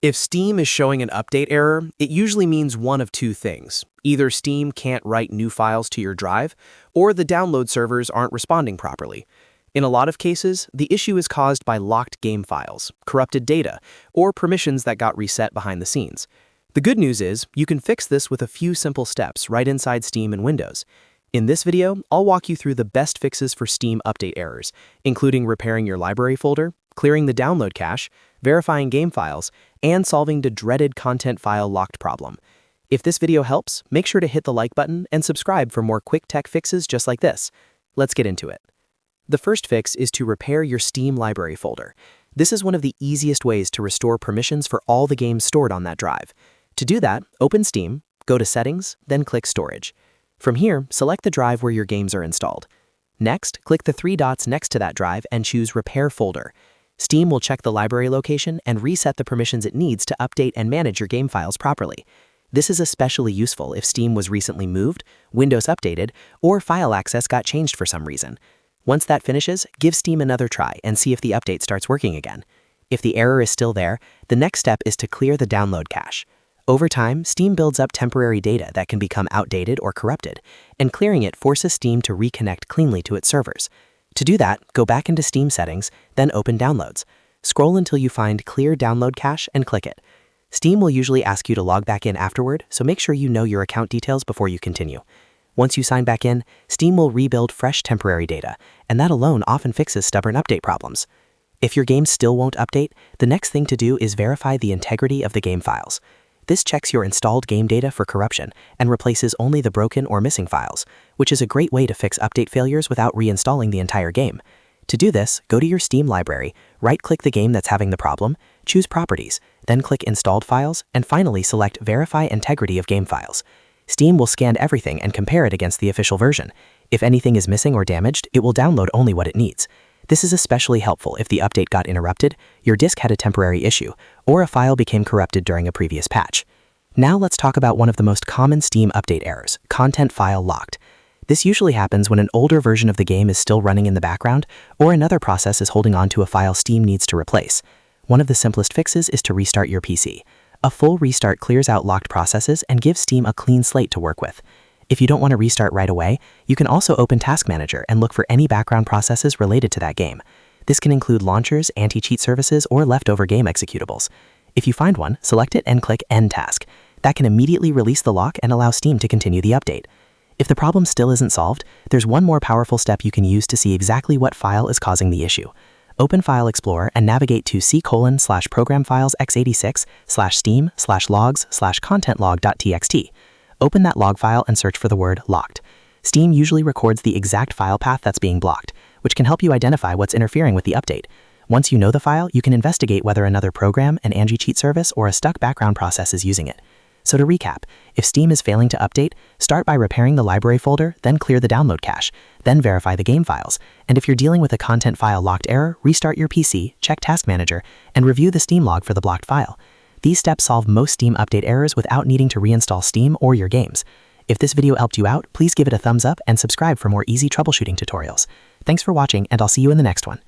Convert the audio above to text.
If Steam is showing an update error, it usually means one of two things. Either Steam can't write new files to your drive, or the download servers aren't responding properly. In a lot of cases, the issue is caused by locked game files, corrupted data, or permissions that got reset behind the scenes. The good news is, you can fix this with a few simple steps right inside Steam and Windows. In this video, I'll walk you through the best fixes for Steam update errors, including repairing your library folder, clearing the download cache, verifying game files, and solving the dreaded content file locked problem. If this video helps, make sure to hit the like button and subscribe for more quick tech fixes just like this. Let's get into it. The first fix is to repair your Steam library folder. This is one of the easiest ways to restore permissions for all the games stored on that drive. To do that, open Steam, go to Settings, then click Storage. From here, select the drive where your games are installed. Next, click the three dots next to that drive and choose Repair Folder. Steam will check the library location and reset the permissions it needs to update and manage your game files properly. This is especially useful if Steam was recently moved, Windows updated, or file access got changed for some reason. Once that finishes, give Steam another try and see if the update starts working again. If the error is still there, the next step is to clear the download cache. Over time, Steam builds up temporary data that can become outdated or corrupted, and clearing it forces Steam to reconnect cleanly to its servers. To do that, go back into Steam settings, then open Downloads. Scroll until you find Clear Download Cache and click it. Steam will usually ask you to log back in afterward, so make sure you know your account details before you continue. Once you sign back in, Steam will rebuild fresh temporary data, and that alone often fixes stubborn update problems. If your game still won't update, the next thing to do is verify the integrity of the game files. This checks your installed game data for corruption and replaces only the broken or missing files, which is a great way to fix update failures without reinstalling the entire game. To do this, go to your Steam library, right-click the game that's having the problem, choose Properties, then click Installed Files, and finally select Verify Integrity of Game Files. Steam will scan everything and compare it against the official version. If anything is missing or damaged, it will download only what it needs. This is especially helpful if the update got interrupted, your disk had a temporary issue, or a file became corrupted during a previous patch. Now let's talk about one of the most common Steam update errors, content file locked. This usually happens when an older version of the game is still running in the background, or another process is holding on to a file Steam needs to replace. One of the simplest fixes is to restart your PC. A full restart clears out locked processes and gives Steam a clean slate to work with. If you don't want to restart right away, you can also open Task Manager and look for any background processes related to that game. This can include launchers, anti-cheat services, or leftover game executables. If you find one, select it and click End Task. That can immediately release the lock and allow Steam to continue the update. If the problem still isn't solved, there's one more powerful step you can use to see exactly what file is causing the issue. Open File Explorer and navigate to c:/programfiles x86/steam/logs/contentlog.txt. Open that log file and search for the word locked. Steam usually records the exact file path that's being blocked, which can help you identify what's interfering with the update. Once you know the file, you can investigate whether another program, an anti-cheat service, or a stuck background process is using it. So to recap, if Steam is failing to update, start by repairing the library folder, then clear the download cache, then verify the game files. And if you're dealing with a content file locked error, restart your PC, check Task Manager, and review the Steam log for the blocked file. These steps solve most Steam update errors without needing to reinstall Steam or your games. If this video helped you out, please give it a thumbs up and subscribe for more easy troubleshooting tutorials. Thanks for watching, and I'll see you in the next one.